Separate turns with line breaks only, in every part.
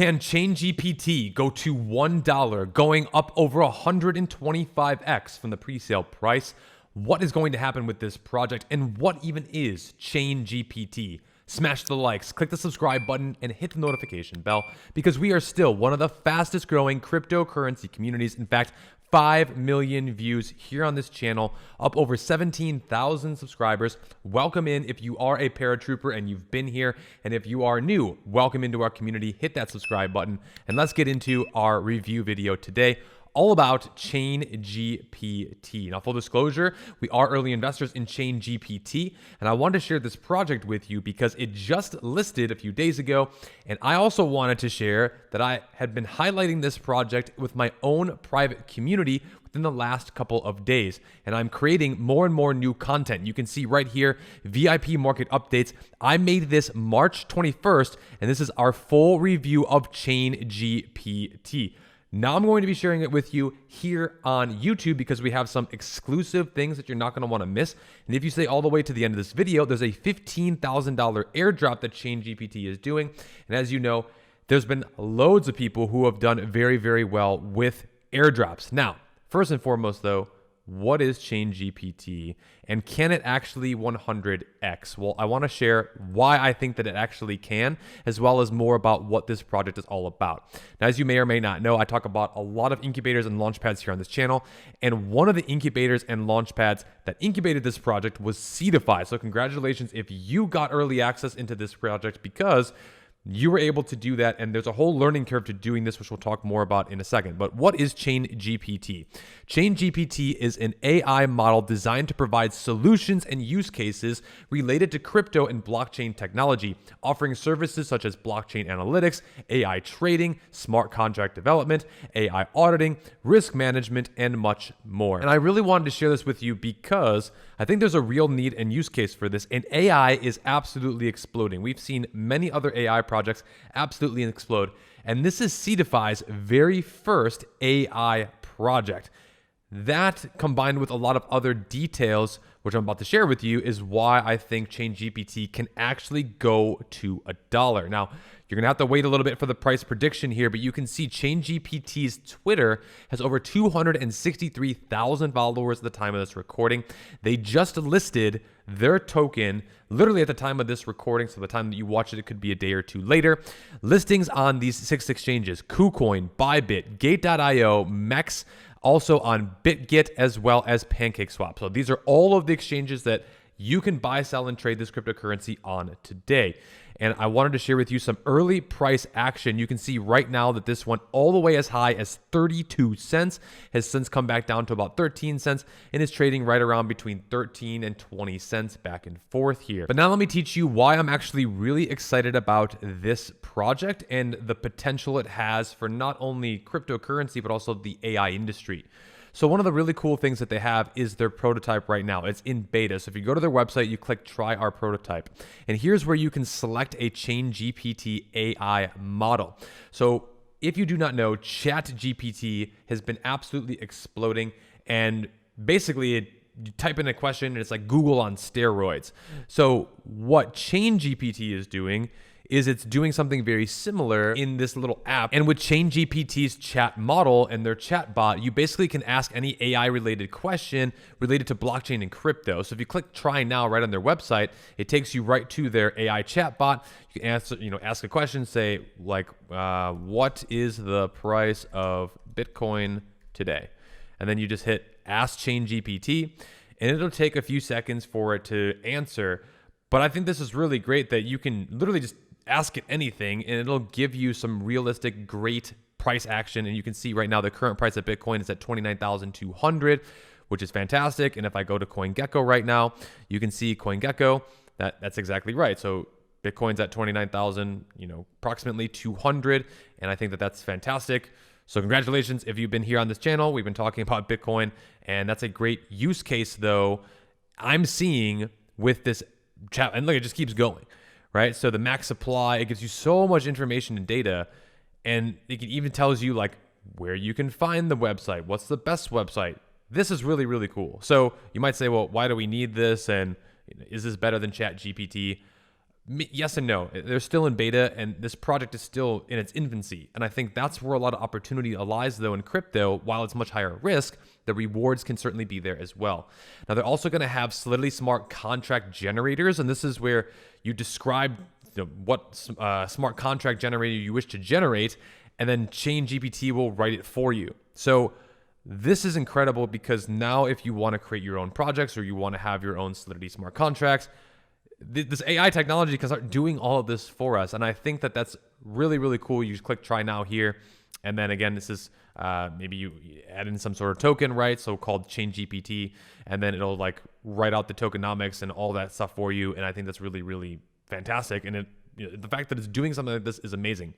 Can ChainGPT go to $1, going up over 125x from the pre-sale price? What is going to happen with this project, and what even is ChainGPT? Smash the likes, click the subscribe button, and hit the notification bell because we are still one of the fastest growing cryptocurrency communities. In fact, 5 million views here on this channel, up over 17,000 subscribers. Welcome in if you are a paratrooper and you've been here, and if you are new, welcome into our community. Hit that subscribe button, and let's get into our review video today, all about ChainGPT. Now, full disclosure, we are early investors in ChainGPT, and I wanted to share this project with you because it just listed a few days ago, and I also wanted to share that I had been highlighting this project with my own private community within the last couple of days, and I'm creating more and more new content. You can see right here, VIP market updates. I made this March 21st, and this is our full review of ChainGPT. Now I'm going to be sharing it with you here on YouTube because we have some exclusive things that you're not going to want to miss. And if you stay all the way to the end of this video, there's a $15,000 airdrop that ChainGPT is doing. And as you know, there's been loads of people who have done very, very well with airdrops. Now, first and foremost though, what is ChainGPT and can it actually 100x? Well, I want to share why I think that it actually can, as well as more about what this project is all about. Now, as you may or may not know, I talk about a lot of incubators and launchpads here on this channel, and one of the incubators and launchpads that incubated this project was Seedify. So congratulations if you got early access into this project, because you were able to do that, and there's a whole learning curve to doing this, which we'll talk more about in a second. But what is ChainGPT? ChainGPT is an AI model designed to provide solutions and use cases related to crypto and blockchain technology, offering services such as blockchain analytics, AI trading, smart contract development, AI auditing, risk management, and much more. And I really wanted to share this with you because I think there's a real need and use case for this, and AI is absolutely exploding. We've seen many other AI projects absolutely explode, and this is Seedify's very first AI project. That, combined with a lot of other details, which I'm about to share with you, is why I think ChainGPT can actually go to $1. Now, you're going to have to wait a little bit for the price prediction here, but you can see ChainGPT's Twitter has over 263,000 followers at the time of this recording. They just listed their token literally at the time of this recording, so the time that you watch it, it could be a day or two later. Listings on these 6 exchanges: KuCoin, Bybit, Gate.io, MEX, also on BitGet, as well as PancakeSwap. So these are all of the exchanges that you can buy, sell, and trade this cryptocurrency on today. And I wanted to share with you some early price action. You can see right now that this went all the way as high as 32 cents, has since come back down to about 13 cents, and is trading right around between 13 and 20 cents back and forth here. But now let me teach you why I'm actually really excited about this project and the potential it has for not only cryptocurrency, but also the AI industry. So one of the really cool things that they have is their prototype right now. It's in beta. So if you go to their website, you click try our prototype. And here's where you can select a ChainGPT AI model. So if you do not know, ChatGPT has been absolutely exploding. And basically, you type in a question and it's like Google on steroids. So what ChainGPT is doing is it's doing something very similar in this little app. And with ChainGPT's chat model and their chat bot, you basically can ask any AI related question related to blockchain and crypto. So if you click try now right on their website, it takes you right to their AI chat bot. You can answer, ask a question, say like, what is the price of Bitcoin today? And then you just hit ask ChainGPT, and it'll take a few seconds for it to answer. But I think this is really great that you can literally just ask it anything and it'll give you some realistic, great price action. And you can see right now the current price of Bitcoin is at 29,200, which is fantastic. And if I go to CoinGecko right now, you can see CoinGecko, that's exactly right. So Bitcoin's at 29,000, approximately 200. And I think that that's fantastic. So congratulations if you've been here on this channel. We've been talking about Bitcoin, and that's a great use case though I'm seeing with this chat. And look, it just keeps going. Right? So the max supply, it gives you so much information and data, and it even tells you like where you can find the website, what's the best website. This is really, really cool. So you might say, well, why do we need this? And is this better than ChatGPT? Yes and no. They're still in beta, and this project is still in its infancy. And I think that's where a lot of opportunity lies, though, in crypto. While it's much higher risk, the rewards can certainly be there as well. Now, they're also going to have Solidity smart contract generators, and this is where you describe what smart contract generator you wish to generate, and then ChainGPT will write it for you. So this is incredible, because now if you want to create your own projects or you want to have your own Solidity smart contracts, this AI technology can start doing all of this for us. And I think that that's really, really cool. You just click try now here. And then again, this is maybe you add in some sort of token, right? So called ChainGPT, and then it'll like write out the tokenomics and all that stuff for you. And I think that's really, really fantastic. And the fact that it's doing something like this is amazing.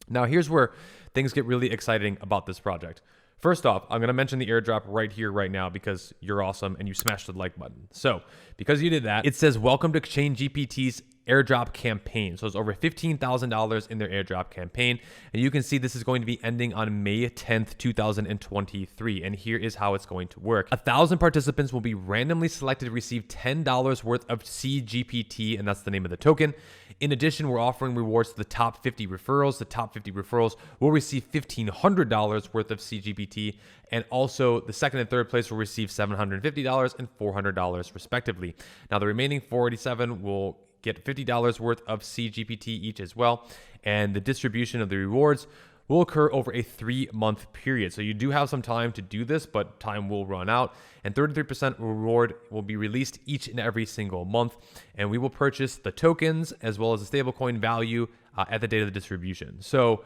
Now, here's where things get really exciting about this project. First off, I'm going to mention the airdrop right here, right now, because you're awesome and you smashed the like button. So because you did that, it says, welcome to ChainGPT's airdrop campaign. So it's over $15,000 in their airdrop campaign. And you can see this is going to be ending on May 10th, 2023. And here is how it's going to work. 1,000 participants will be randomly selected to receive $10 worth of CGPT, and that's the name of the token. In addition, we're offering rewards to the top 50 referrals. The top 50 referrals will receive $1,500 worth of CGPT, and also the second and third place will receive $750 and $400 respectively. Now, the remaining 487 will get $50 worth of CGPT each as well, and the distribution of the rewards will occur over a 3-month period. So you do have some time to do this, but time will run out, and 33% reward will be released each and every single month, and we will purchase the tokens as well as the stablecoin value at the date of the distribution. So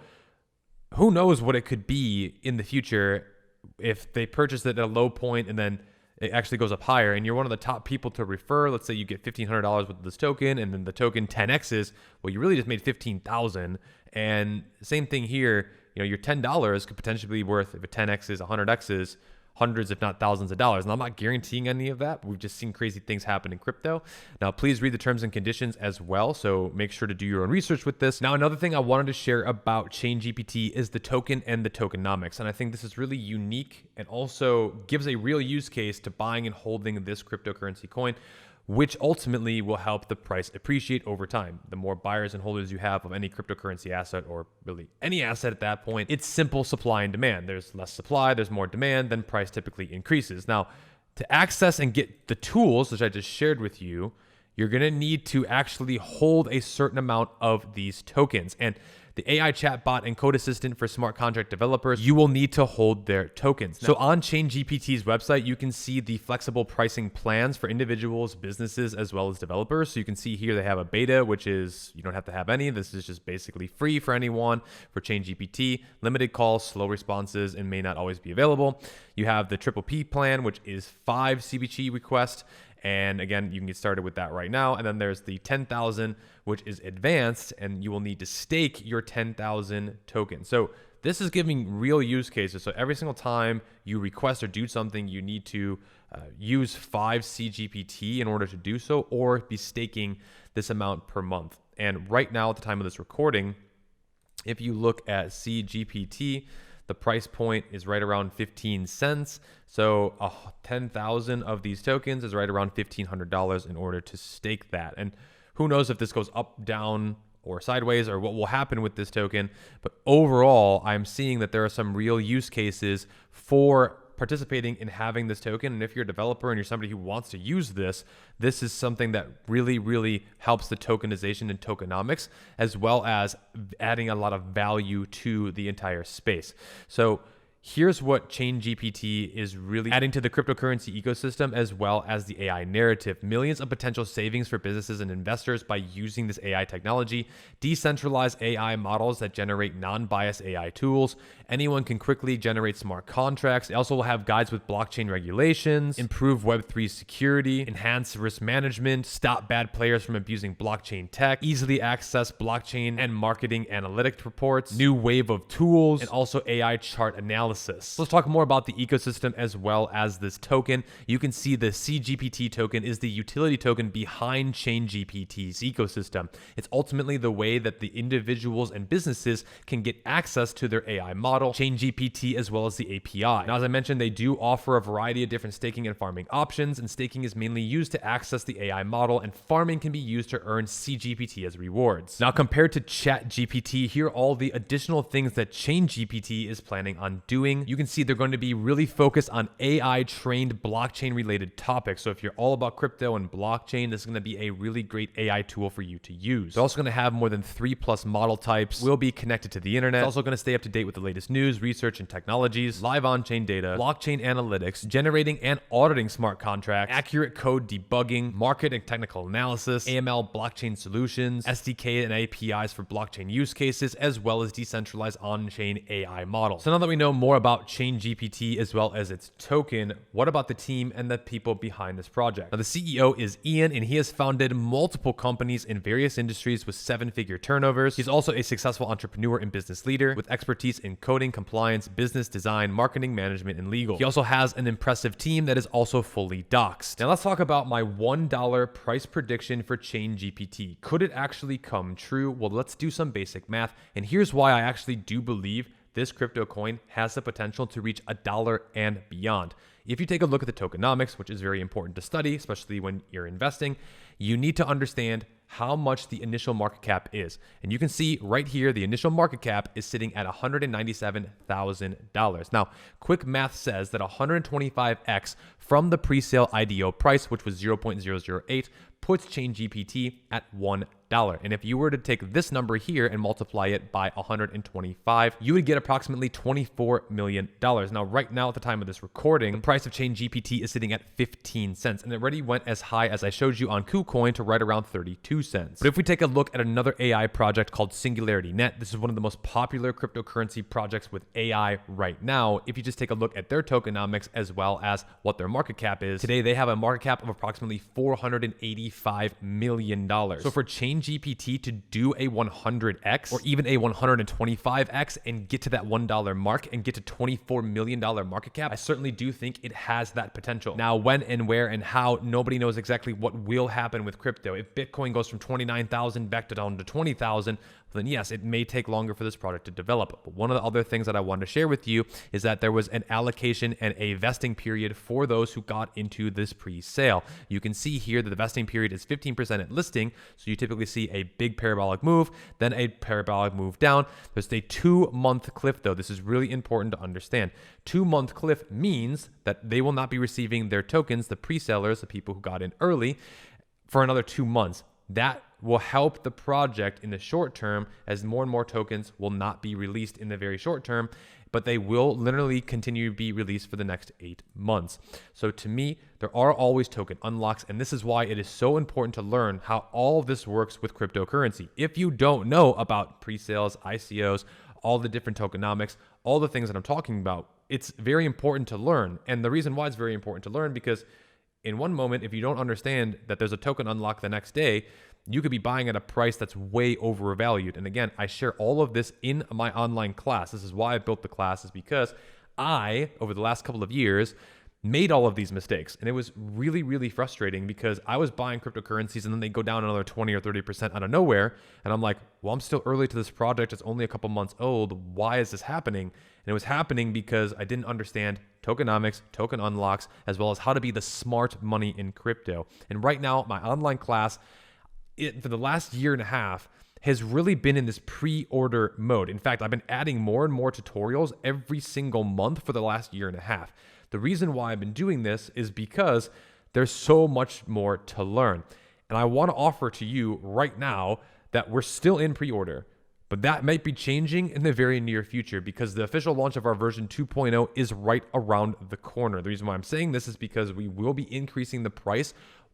who knows what it could be in the future if they purchase it at a low point and then it actually goes up higher, and you're one of the top people to refer. Let's say you get $1,500 with this token, and then the token 10x's. Well, you really just made $15,000. And same thing here. Your $10 could potentially be worth, if it 10x's, 100x's, hundreds, if not thousands of dollars. And I'm not guaranteeing any of that, but we've just seen crazy things happen in crypto. Now, please read the terms and conditions as well. So make sure to do your own research with this. Now, another thing I wanted to share about ChainGPT is the token and the tokenomics. And I think this is really unique and also gives a real use case to buying and holding this cryptocurrency coin, which ultimately will help the price appreciate over time. The more buyers and holders you have of any cryptocurrency asset, or really any asset at that point, it's simple supply and demand. There's less supply, there's more demand, then price typically increases. Now, to access and get the tools, which I just shared with you, you're gonna need to actually hold a certain amount of these tokens. And the AI chatbot and code assistant for smart contract developers, you will need to hold their tokens. Now, so on ChainGPT's website, you can see the flexible pricing plans for individuals, businesses, as well as developers. So you can see here they have a beta, which is, you don't have to have any. This is just basically free for anyone for ChainGPT, limited calls, slow responses, and may not always be available. You have the Triple P plan, which is 5 CBT requests. And again, you can get started with that right now. And then there's the 10,000, which is advanced, and you will need to stake your 10,000 tokens. So this is giving real use cases. So every single time you request or do something, you need to use 5 CGPT in order to do so, or be staking this amount per month. And right now, at the time of this recording, if you look at CGPT, the price point is right around 15 cents. So 10,000 of these tokens is right around $1,500 in order to stake that. And who knows if this goes up, down, or sideways, or what will happen with this token. But overall, I'm seeing that there are some real use cases for participating in having this token. And if you're a developer and you're somebody who wants to use this, this is something that really, really helps the tokenization and tokenomics, as well as adding a lot of value to the entire space. So here's what ChainGPT is really adding to the cryptocurrency ecosystem, as well as the AI narrative. Millions of potential savings for businesses and investors by using this AI technology, decentralized AI models that generate non-biased AI tools. Anyone can quickly generate smart contracts. They also will have guides with blockchain regulations, improve Web3 security, enhance risk management, stop bad players from abusing blockchain tech, easily access blockchain and marketing analytic reports, new wave of tools, and also AI chart analysis analysis. So let's talk more about the ecosystem as well as this token. You can see the CGPT token is the utility token behind ChainGPT's ecosystem. It's ultimately the way that the individuals and businesses can get access to their AI model, ChainGPT, as well as the API. Now, as I mentioned, they do offer a variety of different staking and farming options, and staking is mainly used to access the AI model, and farming can be used to earn CGPT as rewards. Now, compared to ChatGPT, here are all the additional things that ChainGPT is planning on doing. You can see they're going to be really focused on AI-trained blockchain-related topics. So if you're all about crypto and blockchain, this is going to be a really great AI tool for you to use. They're also going to have more than 3+ model types, will be connected to the internet. It's also going to stay up to date with the latest news, research, and technologies, live on-chain data, blockchain analytics, generating and auditing smart contracts, accurate code debugging, market and technical analysis, AML blockchain solutions, SDK and APIs for blockchain use cases, as well as decentralized on-chain AI models. So now that we know more about ChainGPT as well as its token, what about the team and the people behind this project? Now, the CEO is Ian, and he has founded multiple companies in various industries with 7-figure turnovers. He's also a successful entrepreneur and business leader with expertise in coding, compliance, business design, marketing, management, and legal. He also has an impressive team that is also fully doxed. Now let's talk about my $1 price prediction for ChainGPT. Could it actually come true? Well, let's do some basic math, and here's why I actually do believe this crypto coin has the potential to reach $1 and beyond. If you take a look at the tokenomics, which is very important to study, especially when you're investing, you need to understand how much the initial market cap is. And you can see right here, the initial market cap is sitting at $197,000. Now, quick math says that 125x from the pre-sale IDO price, which was 0.008, puts ChainGPT at $1. And if you were to take this number here and multiply it by 125, you would get approximately $24 million. Now, right now, at the time of this recording, the price of ChainGPT is sitting at 15 cents, and it already went as high as I showed you on KuCoin to right around 32 cents. But if we take a look at another AI project called SingularityNet, this is one of the most popular cryptocurrency projects with AI right now. If you just take a look at their tokenomics as well as what their market cap is, today they have a market cap of approximately $485 million. So for ChainGPT to do a 100x or even a 125x and get to that $1 mark and get to $24 million market cap, I certainly do think it has that potential. Now, when and where and how, nobody knows exactly what will happen with crypto. If Bitcoin goes from 29,000 back down to 20,000, then yes, it may take longer for this product to develop. But one of the other things that I wanted to share with you is that there was an allocation and a vesting period for those who got into this pre-sale. You can see here that the vesting period is 15% at listing. So you typically see a big parabolic move, then a parabolic move down. There's a 2-month cliff though. This is really important to understand. 2-month cliff means that they will not be receiving their tokens, the pre-sellers, the people who got in early, for another 2 months. That will help the project in the short term, as more and more tokens will not be released in the very short term, but they will literally continue to be released for the next 8 months. So to me, there are always token unlocks, and this is why it is so important to learn how all of this works with cryptocurrency. If you don't know about pre-sales, ICOs, all the different tokenomics, all the things that I'm talking about, it's very important to learn. And the reason why it's very important to learn, because in one moment, if you don't understand that there's a token unlock the next day, you could be buying at a price that's way overvalued. And again, I share all of this in my online class. This is why I built the class, is because I, over the last couple of years, made all of these mistakes. And it was really, really frustrating because I was buying cryptocurrencies and then they go down another 20 or 30% out of nowhere. And I'm like, well, I'm still early to this project. It's only a couple months old. Why is this happening? And it was happening because I didn't understand tokenomics, token unlocks, as well as how to be the smart money in crypto. And right now, my online class, for the last year and a half, has really been in this pre-order mode. In fact, I've been adding more and more tutorials every single month for the last year and a half. The reason why I've been doing this is because there's so much more to learn. And I want to offer to you right now that we're still in pre-order, but that might be changing in the very near future because the official launch of our version 2.0 is right around the corner. The reason why I'm saying this is because we will be increasing the price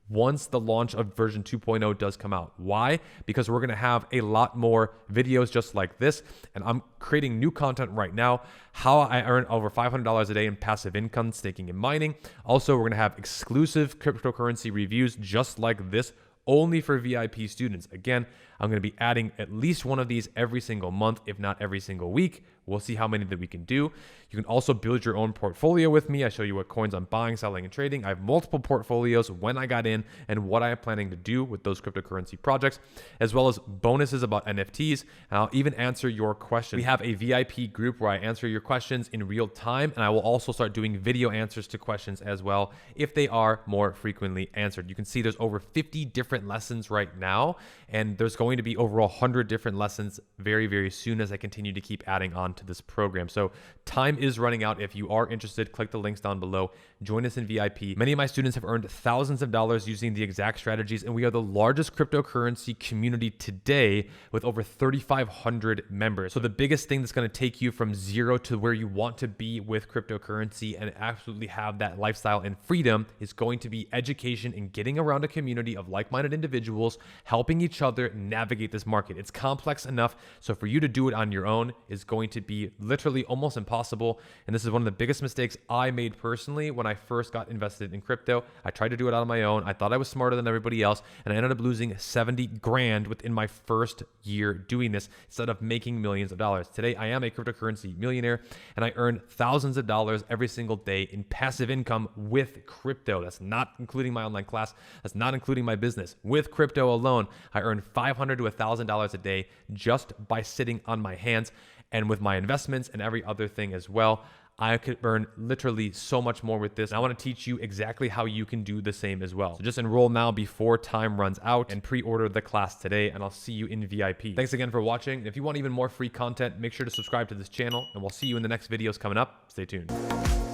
once the launch of version 2.0 does come out. Why? Because we're going to have a lot more videos just like this, and I'm creating new content right now, how I earn over $500 a day in passive income, staking and mining. Also, we're going to have exclusive cryptocurrency reviews just like this, only for VIP students. Again, I'm going to be adding at least one of these every single month, if not every single week. We'll see how many that we can do. You can also build your own portfolio with me. I show you what coins I'm buying, selling, and trading. I have multiple portfolios, when I got in, and what I am planning to do with those cryptocurrency projects, as well as bonuses about NFTs. And I'll even answer your questions. We have a VIP group where I answer your questions in real time, and I will also start doing video answers to questions as well if they are more frequently answered. You can see there's over 50 different lessons right now, and there's going to be over 100 different lessons very, very soon as I continue to keep adding on to this program. So time is running out. If you are interested, click the links down below. Join us in VIP. Many of my students have earned thousands of dollars using the exact strategies, and we are the largest cryptocurrency community today with over 3,500 members. So the biggest thing that's going to take you from zero to where you want to be with cryptocurrency and absolutely have that lifestyle and freedom is going to be education and getting around a community of like-minded individuals, helping each other navigate this market. It's complex enough, so for you to do it on your own is going to be literally almost impossible. And this is one of the biggest mistakes I made personally when I first got invested in crypto. I tried to do it on my own. I thought I was smarter than everybody else, and I ended up losing 70 grand within my first year doing this instead of making millions of dollars. Today, I am a cryptocurrency millionaire, and I earn thousands of dollars every single day in passive income with crypto. That's not including my online class. That's not including my business. With crypto alone, I earn $500 to $1,000 a day just by sitting on my hands. And with my investments and every other thing as well, I could earn literally so much more with this. And I want to teach you exactly how you can do the same as well. So just enroll now before time runs out and pre-order the class today, and I'll see you in VIP. Thanks again for watching. And if you want even more free content, make sure to subscribe to this channel, and we'll see you in the next videos coming up. Stay tuned.